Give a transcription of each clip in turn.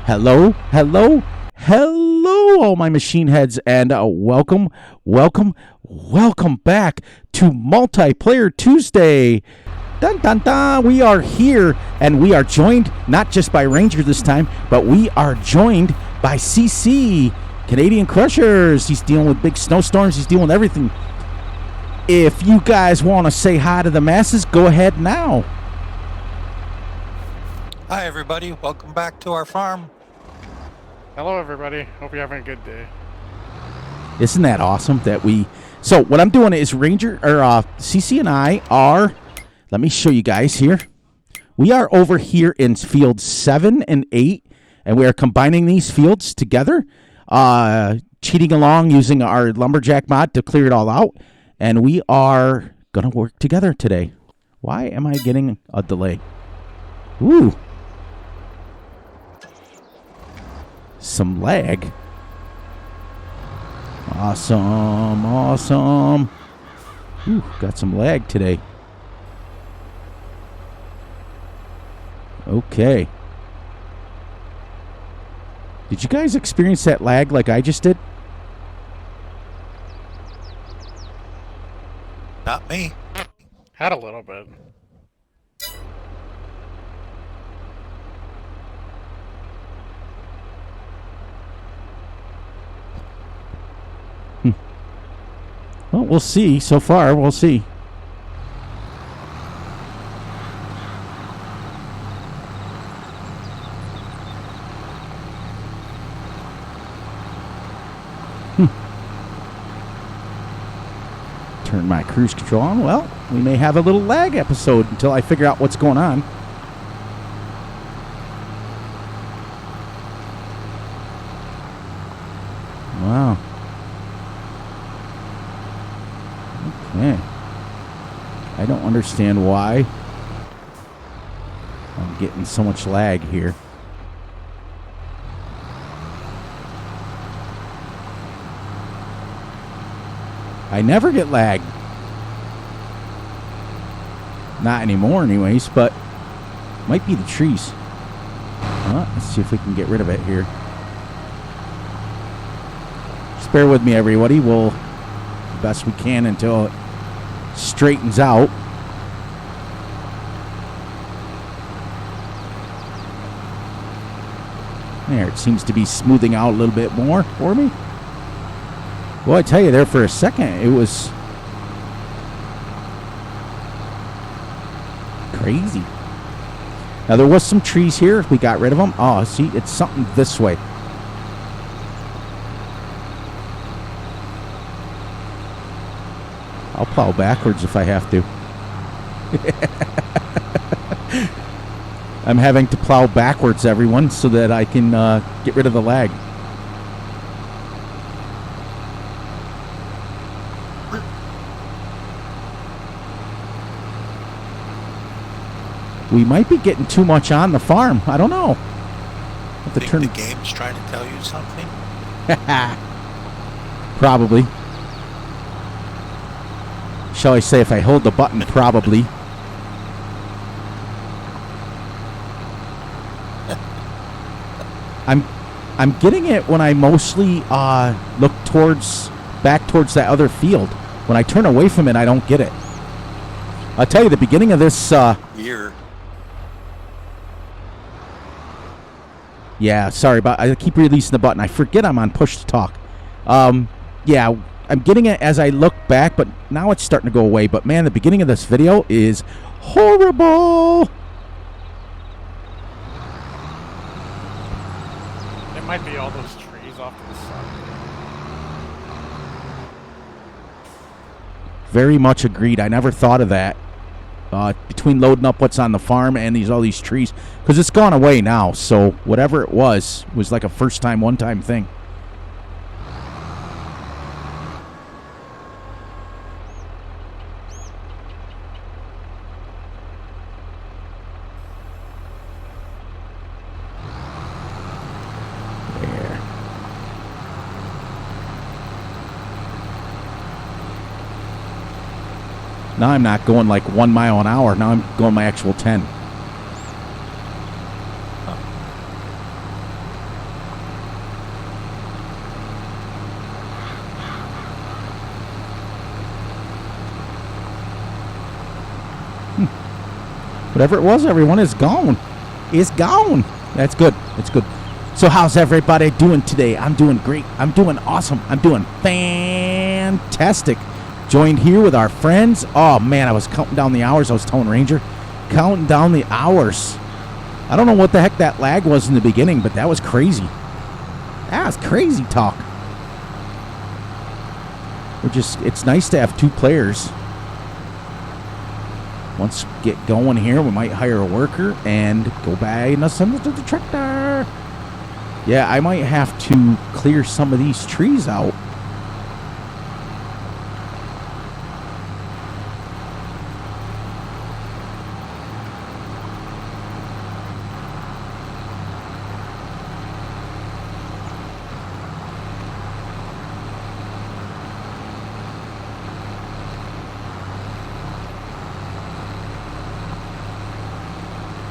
Hello, hello, hello, all my machine heads, and welcome back to Multiplayer Tuesday. Dun dun dun! We are here, and we are joined not just by Ranger this time, but we are joined by CC, Canadian Crushers. He's dealing with big snowstorms. He's dealing with everything. If you guys want to say hi to the masses, go ahead now. Hi, everybody. Welcome back to our farm. Hello, everybody. Hope you're having a good day. Isn't that awesome that we... So what I'm doing is CC and I are... Let me show you guys here. We are over here in fields 7 and 8, and we are combining these fields together, cheating along using our lumberjack mod to clear it all out, and we are going to work together today. Why am I getting a delay? Ooh. Some lag. Awesome. Ooh, got some lag today. Okay. Did you guys experience that lag like I just did? Not me. Had a little bit. Well, we'll see. So far, we'll see. Turn my cruise control on. Well, we may have a little lag episode until I figure out what's going on. Wow. Okay. I don't understand why I'm getting so much lag here. I never get lag. Not anymore anyways, but might be the trees. Let's see if we can get rid of it here. Just bear with me, everybody. We'll do the best we can until it straightens out. There, it seems to be smoothing out a little bit more for me. Well, I tell you, there for a second, it was crazy. Now, there was some trees here. We got rid of them. Oh, see, it's something this way. I'll plow backwards if I have to. I'm having to plow backwards, everyone, so that I can get rid of the lag. We might be getting too much on the farm. I don't know. I think the game's trying to tell you something? Probably. Shall I say, if I hold the button, probably. I'm getting it when I mostly look back towards that other field. When I turn away from it, I don't get it. I'll tell you, the beginning of this year. Yeah, sorry about. I keep releasing the button. I forget I'm on push to talk. Yeah, I'm getting it as I look back, but now it's starting to go away. But man, the beginning of this video is horrible. It might be all those trees off to the side. Very much agreed. I never thought of that. Between loading up what's on the farm and all these trees, because it's gone away now. So whatever it was like a first time, one time thing. There. Now I'm not going like 1 mile an hour. Now I'm going my actual 10. Whatever it was, everyone, is gone. It's gone. That's good. It's good. So how's everybody doing today? I'm doing great. I'm doing awesome. I'm doing fantastic. Joined here with our friends. Oh, man, I was counting down the hours. I was telling Ranger, counting down the hours. I don't know what the heck that lag was in the beginning, but that was crazy. That was crazy talk. It's nice to have 2 players. Once we get going here, we might hire a worker and go buy and assemble to the tractor. Yeah, I might have to clear some of these trees out.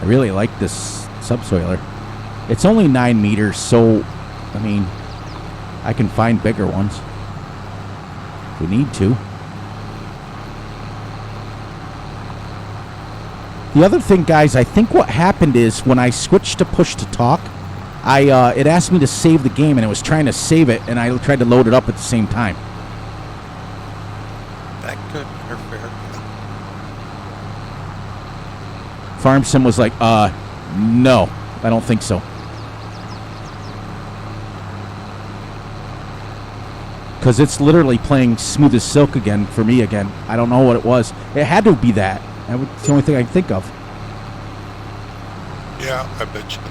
I really like this subsoiler. It's only 9 meters, so, I mean, I can find bigger ones if we need to. The other thing, guys, I think what happened is when I switched to push to talk, it asked me to save the game, and it was trying to save it, and I tried to load it up at the same time. That could interfere. Farm Sim was like, no, I don't think so. Because it's literally playing Smooth as Silk again for me again. I don't know what it was. It had to be that. That's the only thing I can think of. Yeah, I bet you.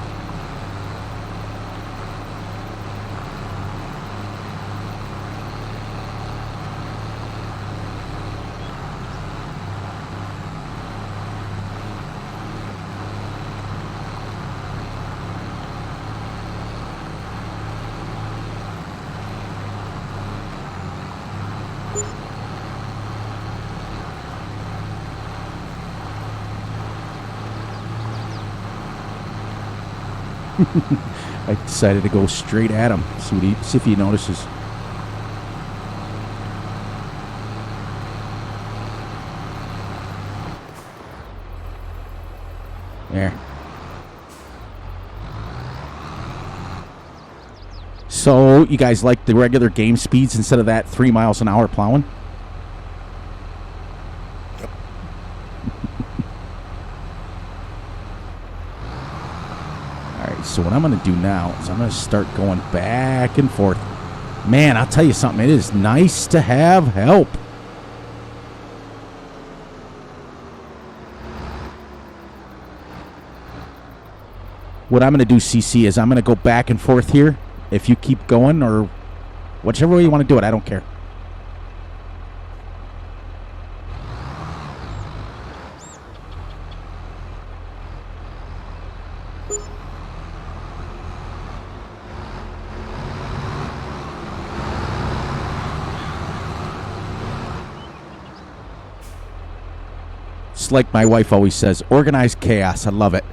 I decided to go straight at him. See if he notices. There. So, you guys like the regular game speeds instead of that 3 miles an hour plowing? Yep. Alright, so what I'm going to do now is I'm going to start going back and forth. Man, I'll tell you something. It is nice to have help. What I'm going to do, CC, is I'm going to go back and forth here. If you keep going, or whichever way you want to do it, I don't care. It's like my wife always says, organized chaos. I love it.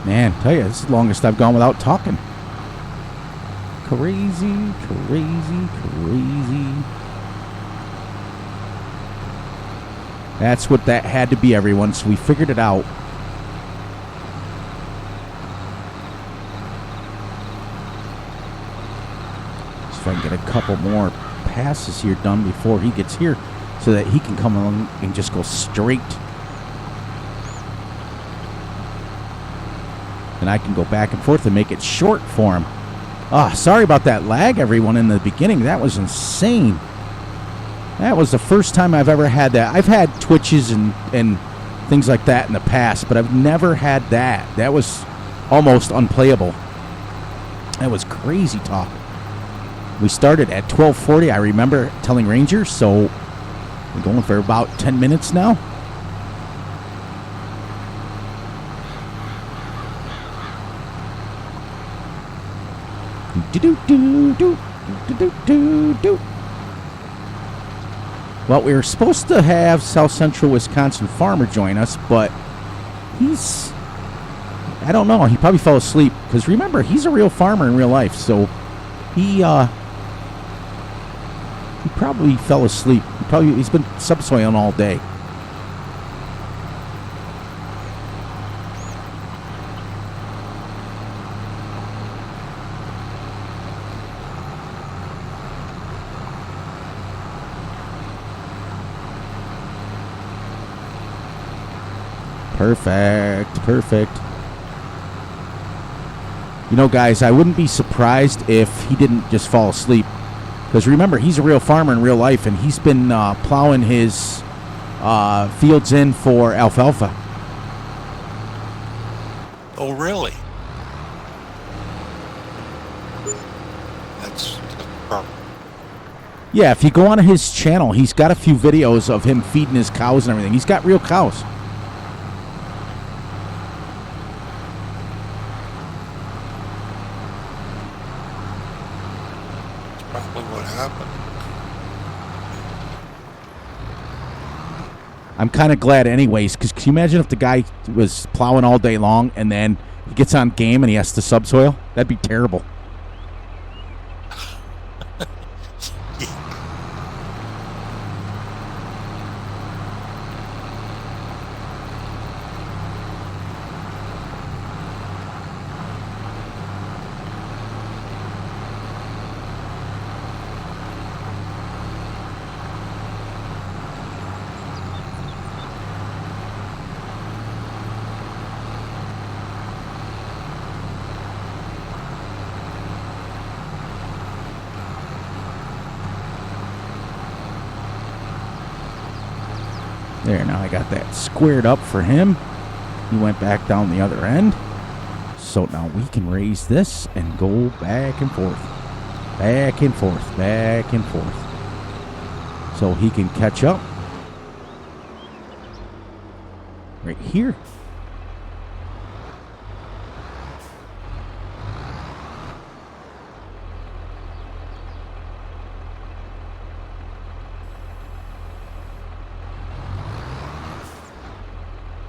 Man, tell you, this is the longest I've gone without talking. Crazy, crazy, crazy. That's what that had to be, everyone, so we figured it out. See if I can get a couple more passes here done before he gets here so that he can come along and just go straight. And I can go back and forth and make it short for him. Sorry about that lag, everyone, in the beginning. That was insane. That was the first time I've ever had that. I've had twitches and things like that in the past, but I've never had that. That was almost unplayable. That was crazy talk. We started at 12:40. I remember telling Ranger, so we're going for about 10 minutes now. Well, we were supposed to have South Central Wisconsin Farmer join us, but I don't know. He probably fell asleep. Because remember, he's a real farmer in real life, so he probably fell asleep. He's been subsoiling all day. Perfect. You know, guys, I wouldn't be surprised if he didn't just fall asleep. Because remember, he's a real farmer in real life, and he's been plowing his fields in for alfalfa. Oh, really? That's Yeah, if you go on his channel, he's got a few videos of him feeding his cows and everything. He's got real cows. what happened. I'm kind of glad anyways, because can you imagine if the guy was plowing all day long and then he gets on game and he has to subsoil? That'd be terrible. There, now I got that squared up for him. He went back down the other end. So now we can raise this and go back and forth. Back and forth, back and forth. So he can catch up. Right here.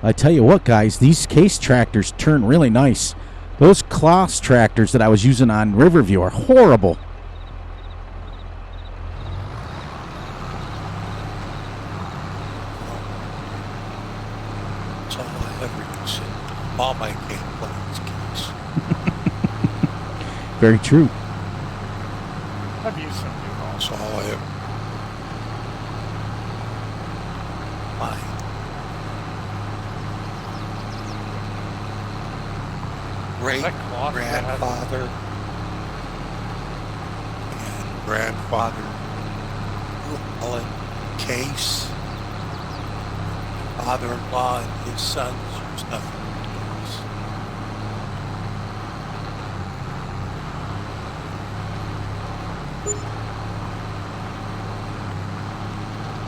I tell you what, guys, these case tractors turn really nice. Those Kloss tractors that I was using on Riverview are horrible. That's all I ever use. Mom, I can't play these games. Very true. I've used some new That's all I ever. My great grandfather and grandfather Ellen Case, father-in-law and his sons use nothing else.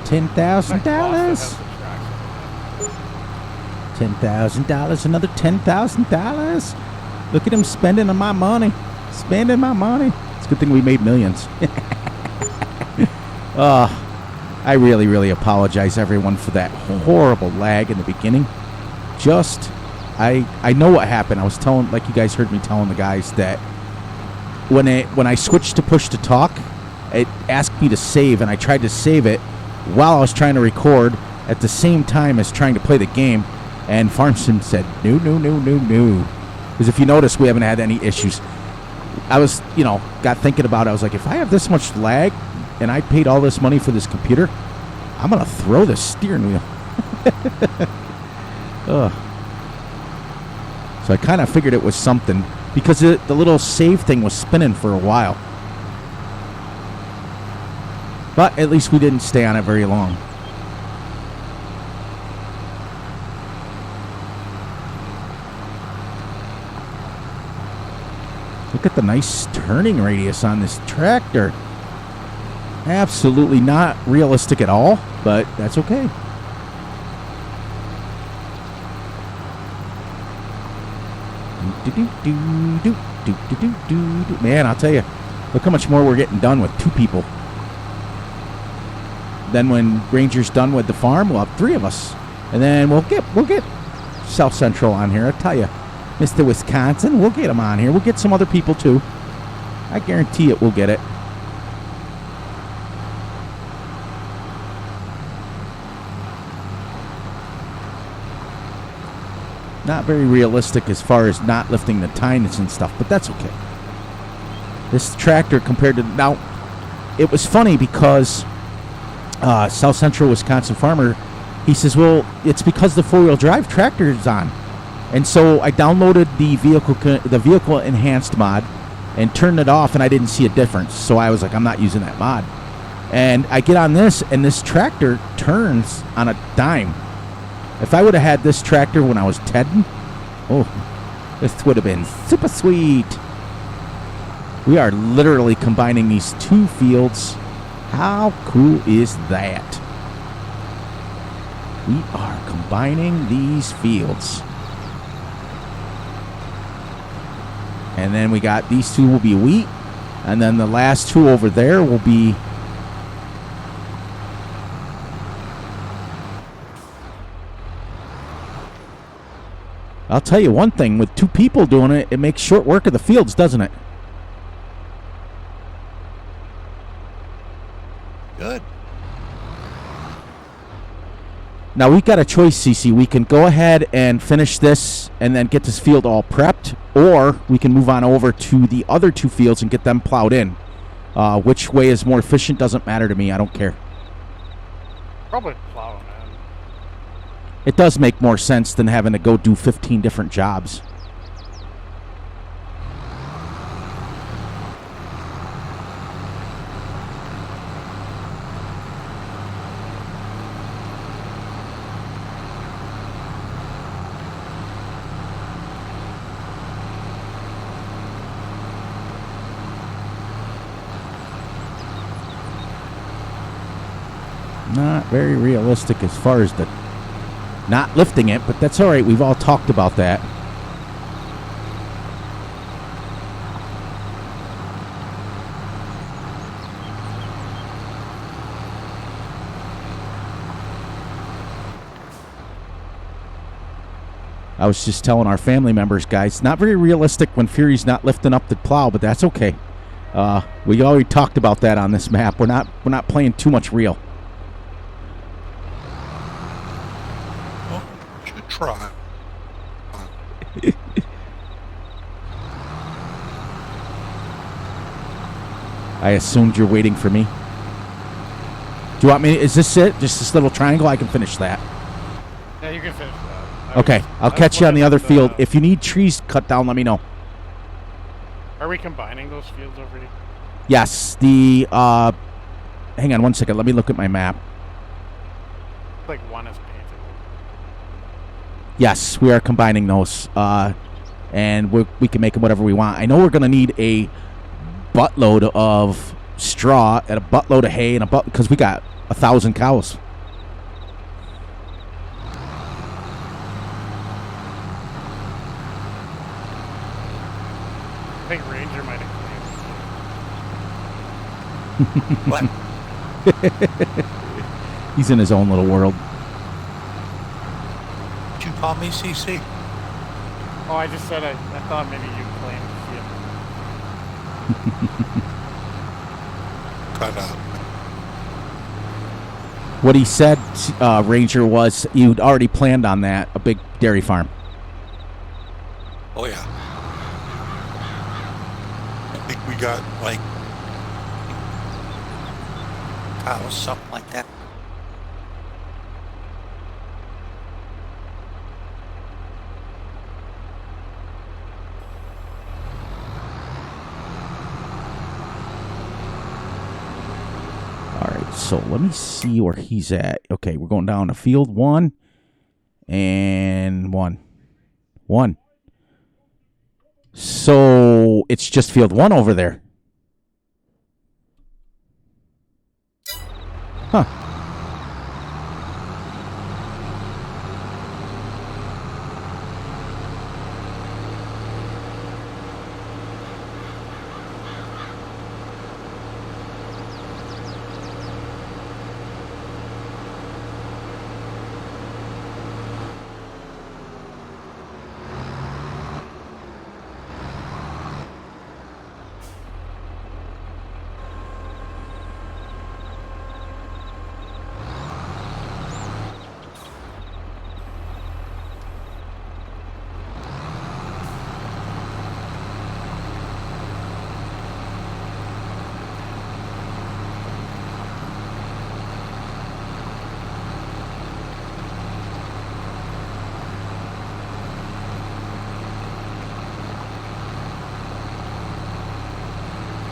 $10,000. $10,000. Another $10,000. Look at him spending on my money. Spending my money. It's a good thing we made millions. I really, really apologize, everyone, for that horrible lag in the beginning. I know what happened. I was telling, like you guys heard me telling the guys, that when I switched to push to talk, it asked me to save, and I tried to save it while I was trying to record at the same time as trying to play the game, and Farmson said, no. Because if you notice, we haven't had any issues. I was, got thinking about it. I was like, if I have this much lag and I paid all this money for this computer, I'm going to throw the steering wheel. So I kind of figured it was something. because the little save thing was spinning for a while. But at least we didn't stay on it very long. Look at the nice turning radius on this tractor. Absolutely not realistic at all, but that's okay. Man, I'll tell you, look how much more we're getting done with 2 people. Then when Ranger's done with the farm, we'll have 3 of us, and then we'll get South Central on here. I tell you, Mr. Wisconsin, we'll get him on here. We'll get some other people too. I guarantee it. We'll get it. Not very realistic as far as not lifting the tines and stuff, but that's okay. This tractor compared to now, it was funny because South Central Wisconsin farmer, he says, well, it's because the 4-wheel drive tractor is on. And so I downloaded the vehicle enhanced mod and turned it off, and I didn't see a difference. So I was like, I'm not using that mod. And I get on this, and this tractor turns on a dime. If I would have had this tractor when I was 10, oh, this would have been super sweet. We are literally combining these 2 fields. How cool is that? We are combining these fields. And then we got these 2 will be wheat. And then the last 2 over there will be... I'll tell you one thing, with 2 people doing it, it makes short work of the fields, doesn't it? Good. Now, we've got a choice, CC. We can go ahead and finish this and then get this field all prepped, or we can move on over to the other 2 fields and get them plowed in. Which way is more efficient doesn't matter to me. I don't care. Probably plow, man. It does make more sense than having to go do 15 different jobs. Not very realistic as far as the not lifting it, but that's all right. We've all talked about that. I was just telling our family members, guys, not very realistic when Fury's not lifting up the plow, but that's okay. We already talked about that on this map. We're not playing too much real. Try. I assumed you're waiting for me. Do you want me? Is this it? Just this little triangle? I can finish that. Yeah, you can finish that. Okay, I'll catch you on the other field. If you need trees cut down, let me know. Are we combining those fields already? Yes. The hang on one second. Let me look at my map. Like one is painted. Yes, we are combining those, and we can make them whatever we want. I know we're going to need a buttload of straw and a buttload of hay and because we got 1,000 cows. I think Ranger might have What? He's in his own little world. Did you call me CC? Oh, I just said I thought maybe you claimed Cut out. What he said, Ranger, was you'd already planned on that, a big dairy farm. Oh, yeah. I think we got, like, cows, something like that. So let me see where he's at. Okay, we're going down to field 1 and 1. 1. So it's just field 1 over there. Huh.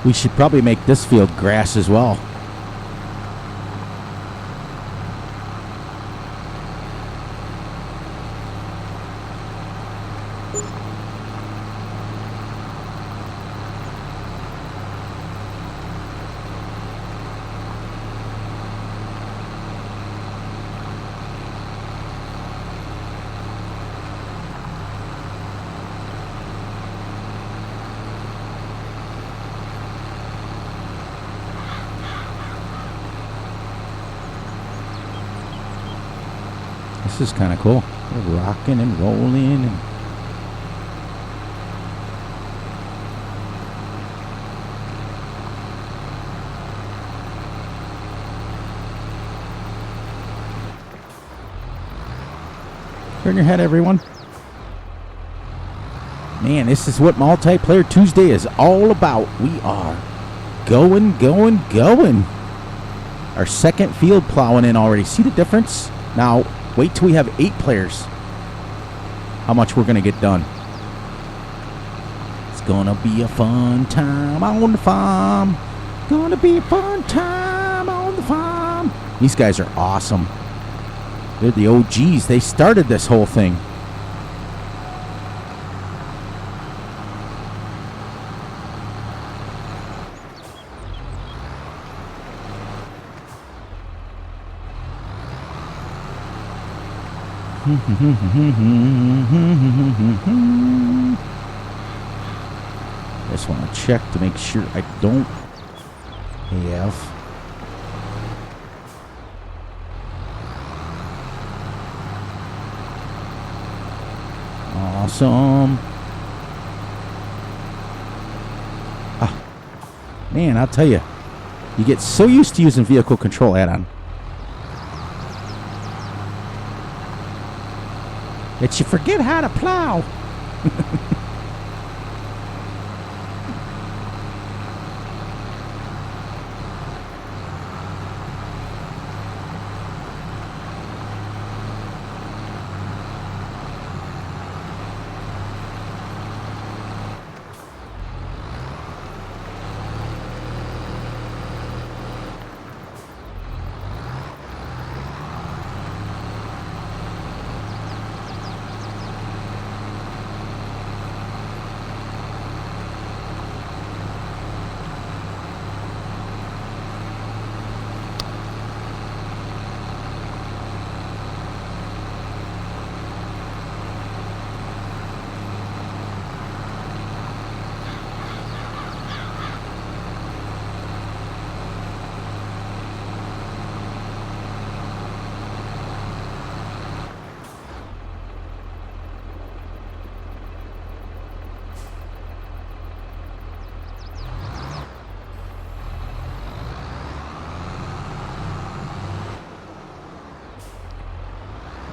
We should probably make this field grass as well. This is kind of cool. We're rocking and rolling. And turn your head, everyone. Man, this is what Multiplayer Tuesday is all about. We are going, going, going. Our second field plowing in already. See the difference? Now, wait till we have 8 players. How much we're going to get done. It's going to be a fun time on the farm. Going to be a fun time on the farm. These guys are awesome. They're the OGs. They started this whole thing. Just want to check to make sure I don't have. Awesome. Ah, man, I'll tell you, you get so used to using vehicle control add-on that you forget how to plow.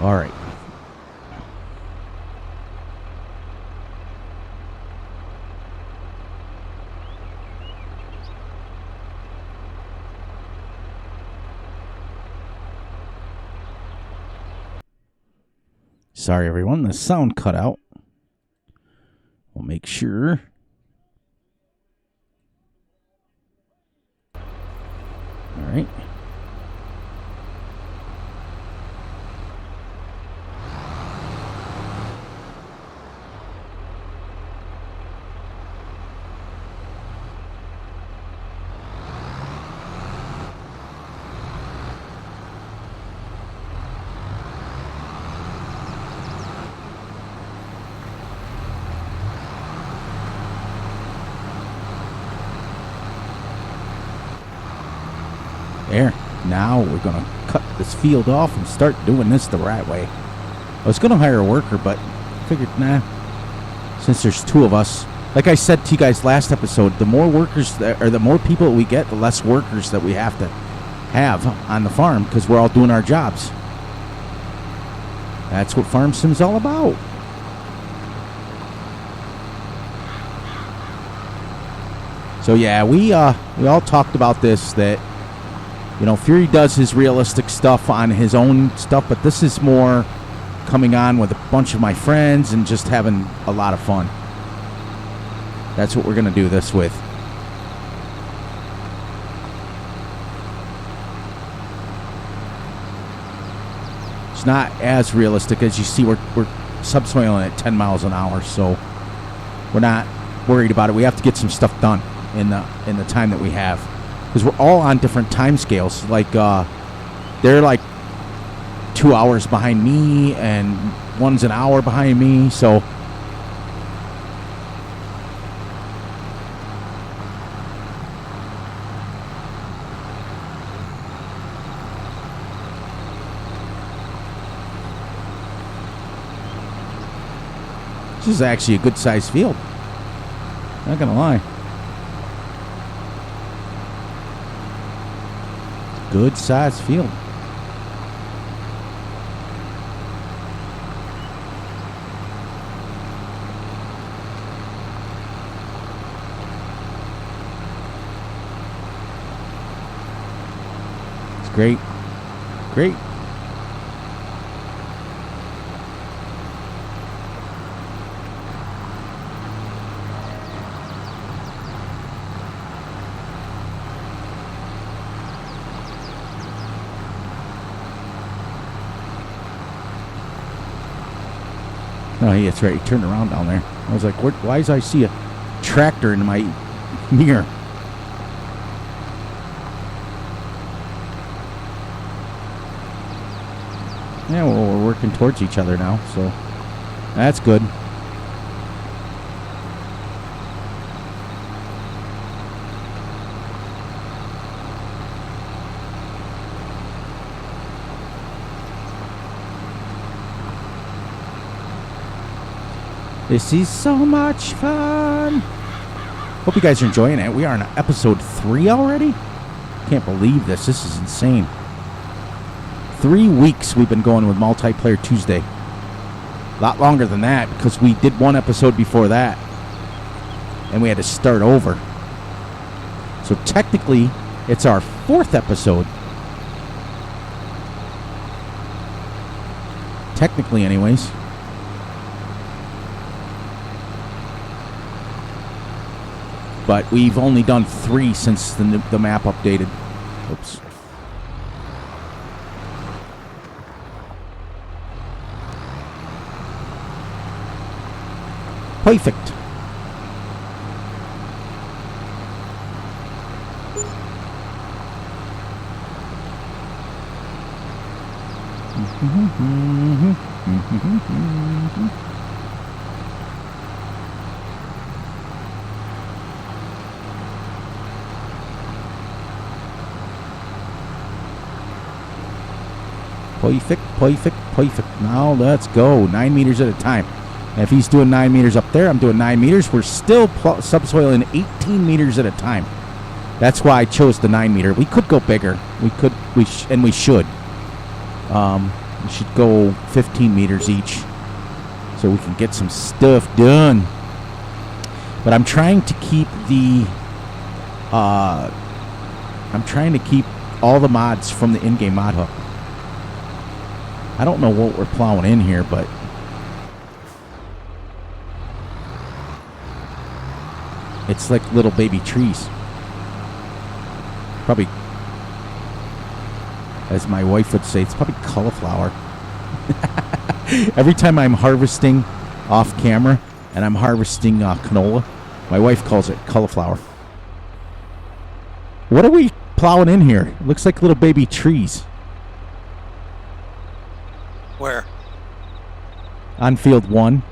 All right. Sorry, everyone. The sound cut out. We'll make sure. All right. There. Now we're going to cut this field off and start doing this the right way. I was going to hire a worker, but figured, nah. Since there's two of us, like I said to you guys last episode, the more workers or the more people we get, the less workers that we have to have on the farm because we're all doing our jobs. That's what Farm Sim's all about. So yeah, we all talked about this, that Fury does his realistic stuff on his own stuff, but this is more coming on with a bunch of my friends and just having a lot of fun. That's what we're going to do this with. It's not as realistic. As you see, we're subsoiling at 10 miles an hour, so we're not worried about it. We have to get some stuff done in the time that we have, because we're all on different time scales. Like they're like 2 hours behind me, and one's an hour behind me, so this is actually a good sized field. Not gonna lie. Good sized field. It's great. Great. Oh, yeah, that's right. He turned around down there. I was like, why does I see a tractor in my mirror? Yeah, well, we're working towards each other now, so that's good. This is so much fun. Hope you guys are enjoying it. We are on episode 3 already. Can't believe this. This is insane. 3 weeks we've been going with Multiplayer Tuesday. A lot longer than that, because we did one episode before that, and we had to start over. So technically, it's our 4th episode. Technically, anyways. But we've only done 3 since the map updated. Oops. Perfect. Perfect. Now let's go. 9 meters at a time. And if he's doing 9 meters up there, I'm doing 9 meters. We're still subsoiling 18 meters at a time. That's why I chose the 9 meter. We could go bigger. We should. We should go 15 meters each, so we can get some stuff done. But I'm trying to keep all the mods from the in-game mod hub. I don't know what we're plowing in here, but it's like little baby trees. Probably, as my wife would say, it's probably cauliflower. Every time I'm harvesting off camera and I'm harvesting canola, my wife calls it cauliflower. What are we plowing in here? It looks like little baby trees. Where? On field 1.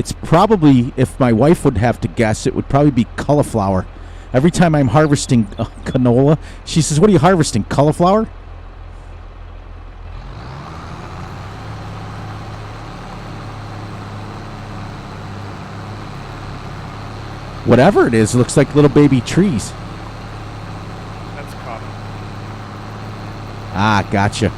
It's probably, if my wife would have to guess, it would probably be cauliflower. Every time I'm harvesting canola, she says, "What are you harvesting? Cauliflower?" Whatever it is, it looks like little baby trees. That's cotton. Ah, gotcha.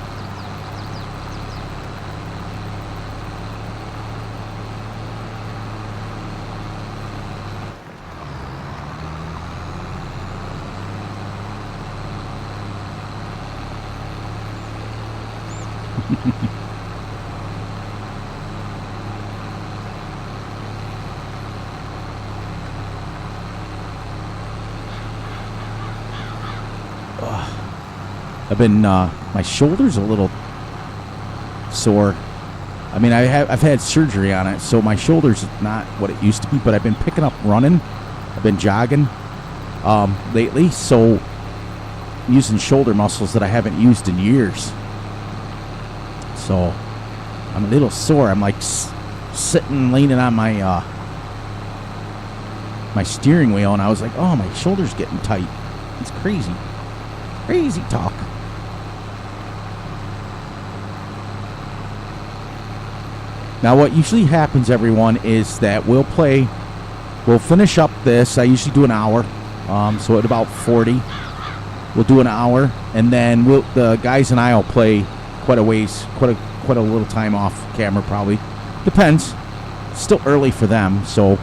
I've been my shoulder's a little sore. I mean, I've had surgery on it, so my shoulder's not what it used to be. But I've been picking up running. I've been jogging lately, so I'm using shoulder muscles that I haven't used in years. So I'm a little sore. I'm like sitting, leaning on my my steering wheel, and I was like, "Oh, my shoulder's getting tight." It's crazy, crazy talk. Now, what usually happens, everyone, is that we'll finish up this. I usually do an hour, so at about 40, we'll do an hour, and then the guys and I will play quite a ways, quite a little time off camera, probably. Depends. It's still early for them, so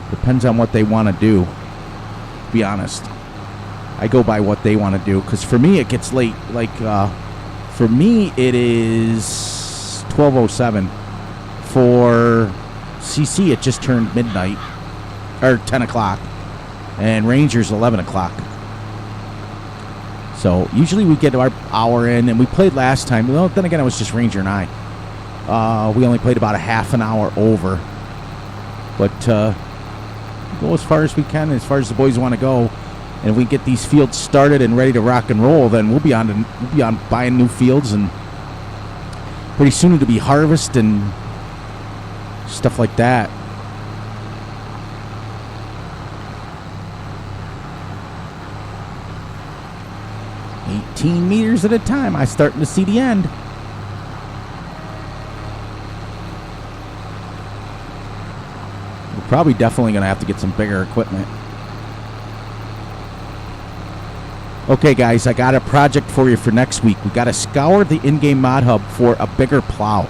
depends on what they want to do. To be honest, I go by what they want to do, because for me it gets late. Like for me it is 12:07. For CC, it just turned midnight, or 10 o'clock, and Ranger's 11 o'clock. So usually we get our hour in, and we played last time. Well, then again, it was just Ranger and I. We only played about a half an hour over, but go as far as we can, as far as the boys want to go. And if we get these fields started and ready to rock and roll, then we'll be on buying new fields, and pretty soon it'll be harvest and stuff like that. $18 at a time. I'm starting to see the end. We're probably definitely going to have to get some bigger equipment. Okay, guys, I got a project for you for next week. We got to scour the in-game mod hub for a bigger plow.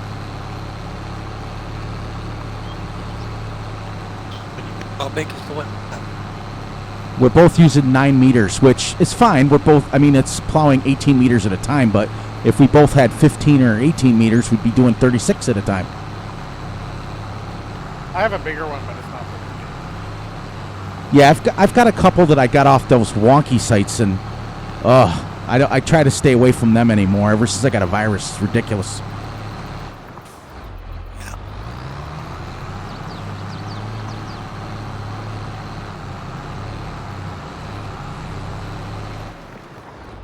How big is the one? We're both using 9 meters, which is fine. We're both, I mean, it's plowing 18 meters at a time, but if we both had 15 or 18 meters, we'd be doing 36 at a time. I have a bigger one, but it's not for me. Yeah, I've got a couple that I got off those wonky sites, and I try to stay away from them anymore. Ever since I got a virus, it's ridiculous.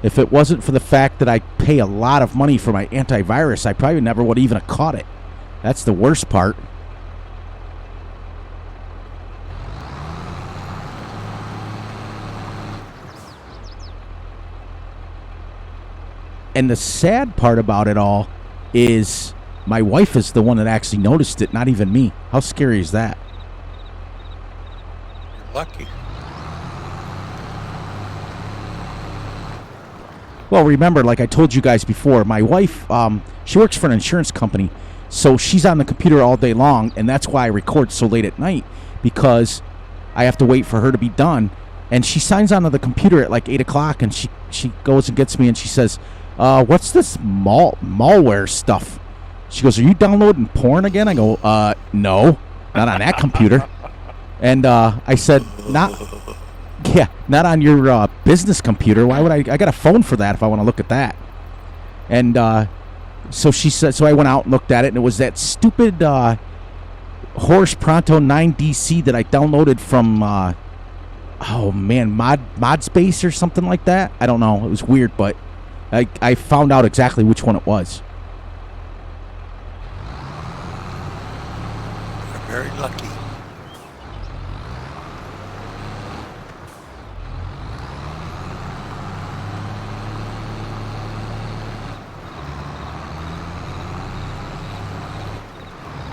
If it wasn't for the fact that I pay a lot of money for my antivirus, I probably never would even have caught it. That's the worst part. And the sad part about it all is my wife is the one that actually noticed it, not even me. How scary is that? You're lucky. Well, remember, like I told you guys before, my wife, she works for an insurance company, so she's on the computer all day long, and that's why I record so late at night, because I have to wait for her to be done. And she signs onto the computer at like 8 o'clock, and she goes and gets me, and she says, what's this malware stuff? She goes, are you downloading porn again? I go, no, not on that computer. And I said, not on your business computer. Why would I got a phone for that if I want to look at that. And so she said, so I went out and looked at it, and it was that stupid Horse Pronto 9DC that I downloaded from ModSpace or something like that. I don't know, it was weird, but I found out exactly which one it was. Very lucky.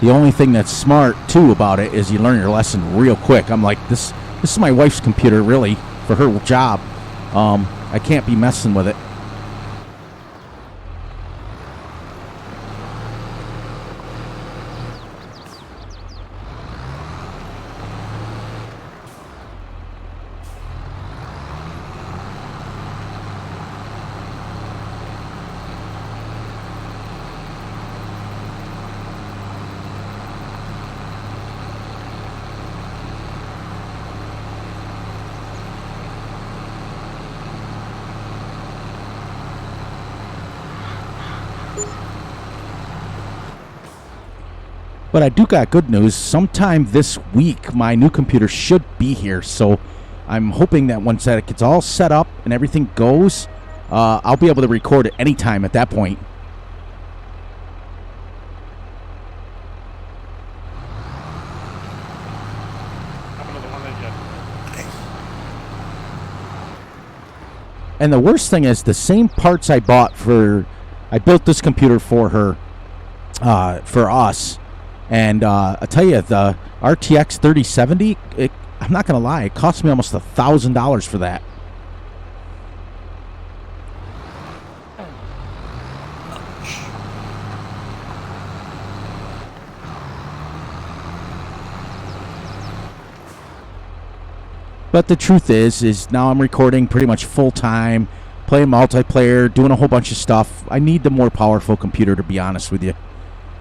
The only thing that's smart, too, about it is you learn your lesson real quick. I'm like, this is my wife's computer, really, for her job. I can't be messing with it. But I do got good news. Sometime this week, my new computer should be here. So I'm hoping that once that it gets all set up and everything goes, I'll be able to record at any time at that point. And the worst thing is the same parts I bought I built this computer for her, for us. And I'll tell you, the RTX 3070, I'm not going to lie, it cost me almost $1,000 for that. But the truth is now I'm recording pretty much full time, playing multiplayer, doing a whole bunch of stuff. I need the more powerful computer, to be honest with you.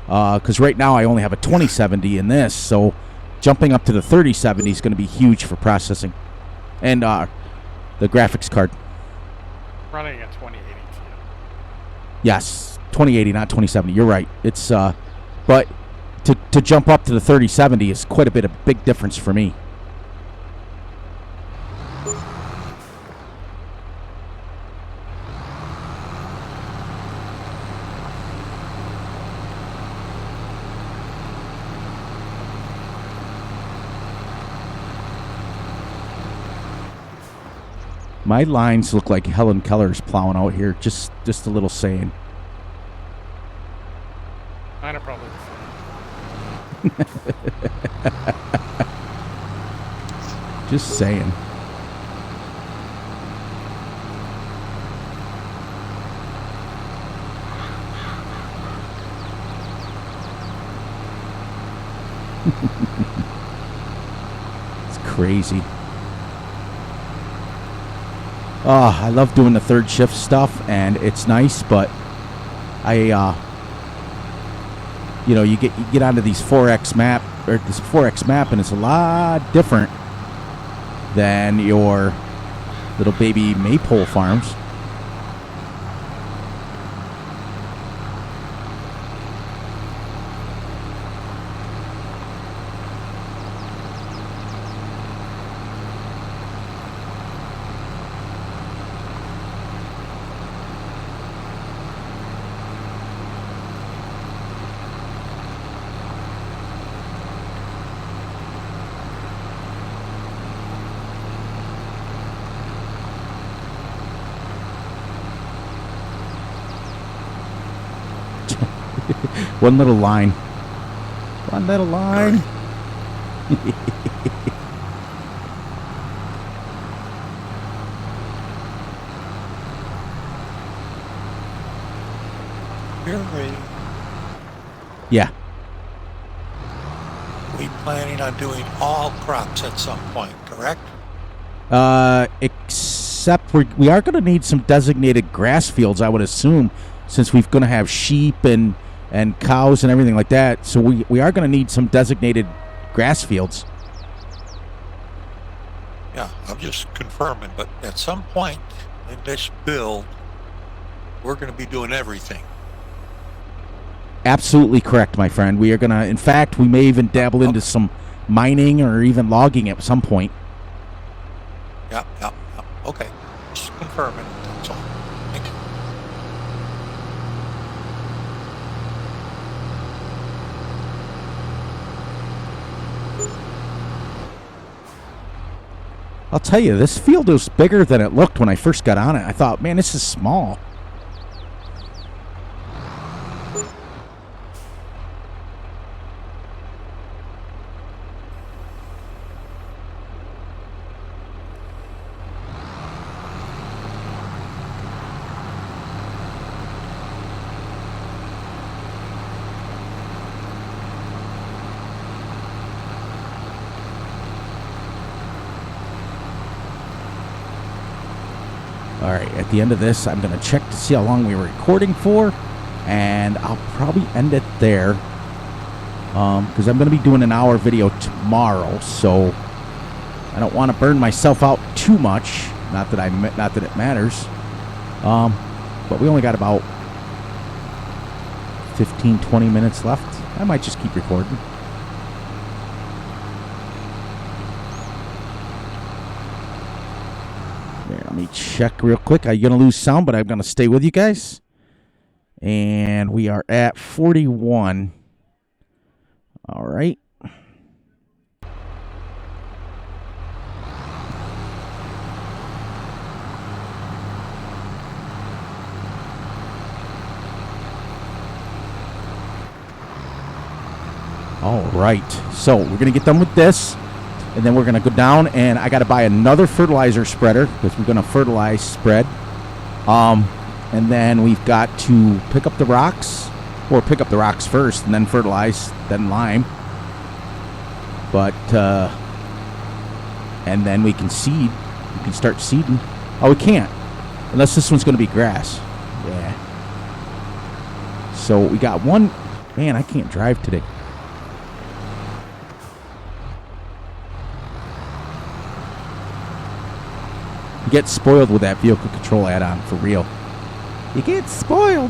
Because right now I only have a 2070 in this, so jumping up to the 3070 is going to be huge for processing. And the graphics card. Running a 2080 Ti. Yes, 2080, not 2070. You're right. It's but to jump up to the 3070 is quite a bit of big difference for me. My lines look like Helen Keller's plowing out here. Just a little saying. Mine are probably the same. Just saying. It's crazy. I love doing the third shift stuff, and it's nice, but you get onto these 4X map, or this 4X map, and it's a lot different than your little baby maypole farms. One little line. One little line. You're ready. Yeah. We planning on doing all crops at some point, correct? Except we are going to need some designated grass fields, I would assume, since we're going to have sheep and cows and everything like that. So we are going to need some designated grass fields. Yeah, I'm just confirming, but at some point in this build, we're going to be doing everything. Absolutely correct, my friend. We are going to, in fact, we may even dabble into some mining or even logging at some point. Yeah. Okay, just confirming, that's all. Thank you. I'll tell you, this field was bigger than it looked when I first got on it. I thought, man, this is small. All right, at the end of this, I'm going to check to see how long we were recording for, and I'll probably end it there because I'm going to be doing an hour video tomorrow, so I don't want to burn myself out too much. Not that it matters, but we only got about 15, 20 minutes left. I might just keep recording. Let me check real quick. I'm going to lose sound, but I'm going to stay with you guys. And we are at 41. All right. All right. So we're going to get done with this. And then we're going to go down, and I got to buy another fertilizer spreader because we're going to fertilize spread. And then we've got to pick up the rocks, or pick up the rocks first, and then fertilize, then lime. But, and then we can seed. We can start seeding. Oh, we can't. Unless this one's going to be grass. Yeah. So we got one. Man, I can't drive today. You get spoiled with that vehicle control add-on, for real. You get spoiled.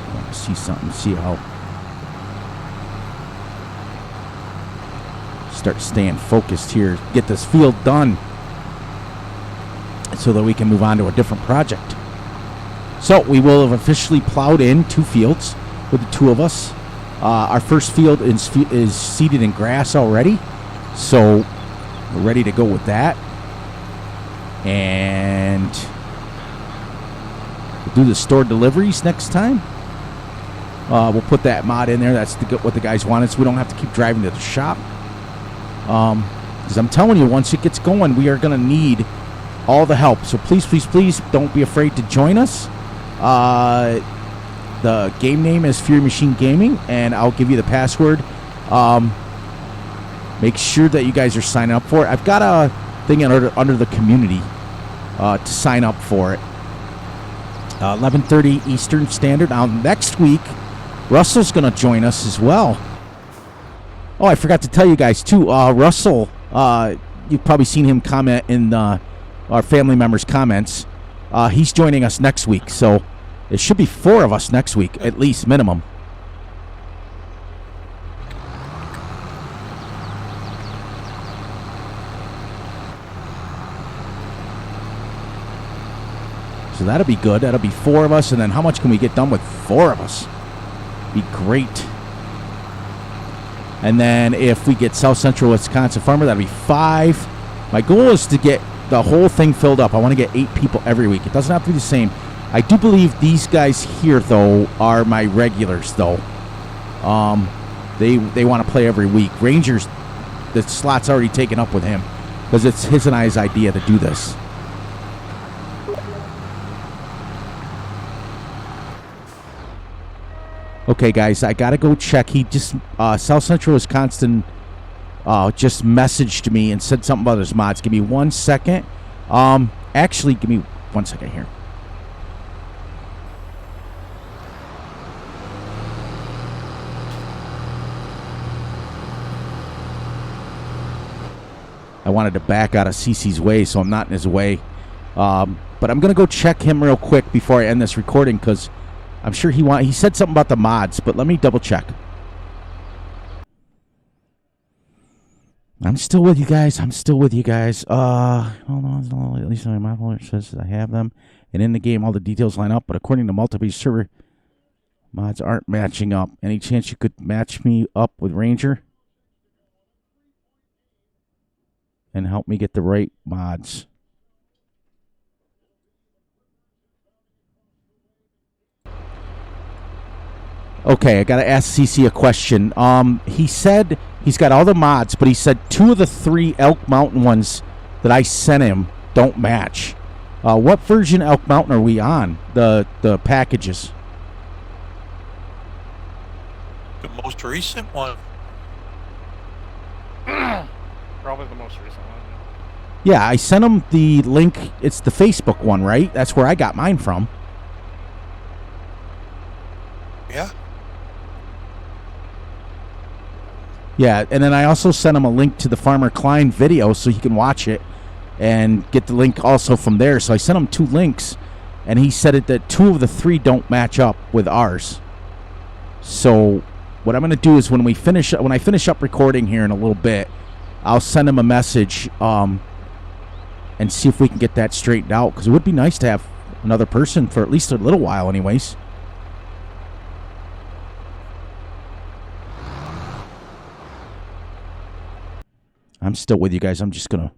I want to see something, see how. Start staying focused here. Get this field done so that we can move on to a different project. So we will have officially plowed in 2 fields with the 2 of us. Our first field is seeded in grass already. So we're ready to go with that. And we'll do the store deliveries next time. We'll put that mod in there. That's what the guys wanted, so we don't have to keep driving to the shop. Because I'm telling you, once it gets going, we are going to need all the help. So please, please, please don't be afraid to join us. The game name is Fury Machine Gaming, and I'll give you the password. Make sure that you guys are signing up for it. I've got a thing under the community to sign up for it. 11:30 Eastern Standard. Now, next week, Russell's going to join us as well. Oh, I forgot to tell you guys, too. Russell, you've probably seen him comment in our family members' comments. He's joining us next week, so it should be 4 of us next week, at least, minimum. So that'll be good. That'll be 4 of us. And then how much can we get done with 4 of us? Be great. And then if we get South Central Wisconsin Farmer, that'll be 5. My goal is to get the whole thing filled up. I want to get 8 people every week. It doesn't have to be the same. I do believe these guys here, though, are my regulars, though. They want to play every week. Rangers, the slot's already taken up with him because it's his and I's idea to do this. Okay, guys, I got to go check. He just, South Central Wisconsin just messaged me and said something about his mods. Give me 1 second. Actually, give me 1 second here. I wanted to back out of CC's way, so I'm not in his way. But I'm going to go check him real quick before I end this recording because I'm sure he said something about the mods, but let me double check. I'm still with you guys. Hold on. At least on my folder it says I have them. And in the game, all the details line up. But according to multiple server, mods aren't matching up. Any chance you could match me up with Ranger? and help me get the right mods. Okay, I got to ask CC a question. He said he's got all the mods, but he said 2 of the 3 Elk Mountain ones that I sent him don't match. What version of Elk Mountain are we on? The packages. The most recent one. Probably the most recent one. Yeah, I sent him the link. It's the Facebook one, right? That's where I got mine from. Yeah. Yeah, and then I also sent him a link to the Farmer Klein video so he can watch it and get the link also from there. So I sent him 2 links, and he said that 2 of the 3 don't match up with ours. So what I'm going to do is when I finish up recording here in a little bit, I'll send him a message and see if we can get that straightened out, because it would be nice to have another person for at least a little while anyways. I'm still with you guys. I'm just going to...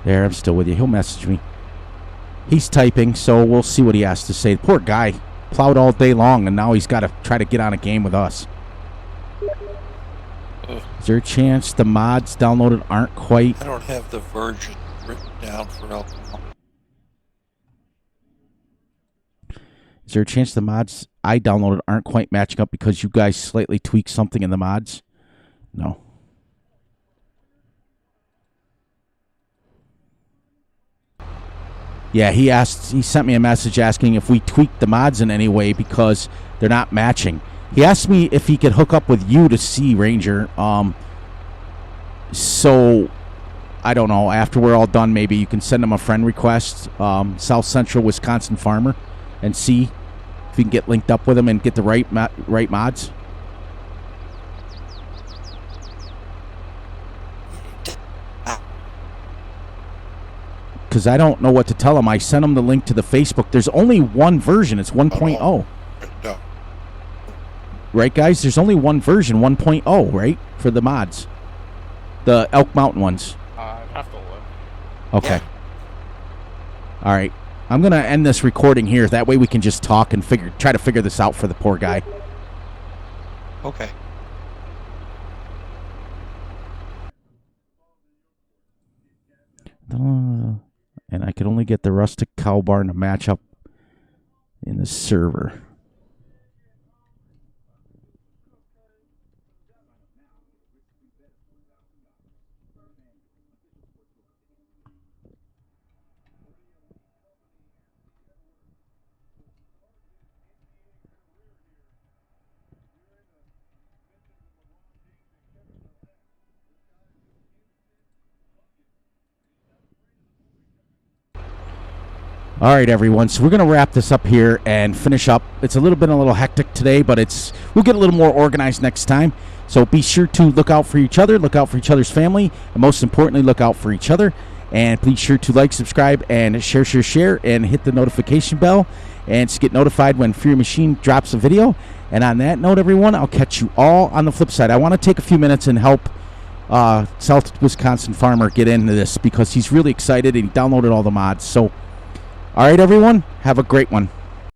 There, I'm still with you. He'll message me. He's typing, so we'll see what he has to say. Poor guy. Plowed all day long, and now he's got to try to get on a game with us. Is there a chance the mods downloaded aren't quite... I don't have the version written down for Elk Mountain. Is there a chance the mods I downloaded aren't quite matching up because you guys slightly tweaked something in the mods? No. Yeah, he sent me a message asking if we tweaked the mods in any way because they're not matching. He asked me if he could hook up with you to see Ranger. So I don't know. After we're all done, maybe you can send him a friend request, South Central Wisconsin Farmer, and see if you can get linked up with him and get the right mods. Because I don't know what to tell him. I sent him the link to the Facebook. There's only one version. It's 1.0. No. Right, guys? There's only one version, 1.0, right? For the mods. The Elk Mountain ones. I'd have to look. Okay. Yeah. All right. I'm going to end this recording here. That way we can just talk and try to figure this out for the poor guy. Okay. And I can only get the rustic cow barn to match up in the server. All right, everyone. So we're going to wrap this up here and finish up. It's a little hectic today, but we'll get a little more organized next time. So be sure to look out for each other, look out for each other's family, and most importantly, look out for each other. And be sure to like, subscribe, and share, and hit the notification bell, and to get notified when Fury Machine drops a video. And on that note, everyone, I'll catch you all on the flip side. I want to take a few minutes and help South Wisconsin Farmer get into this because he's really excited and he downloaded all the mods. So, all right, everyone, have a great one.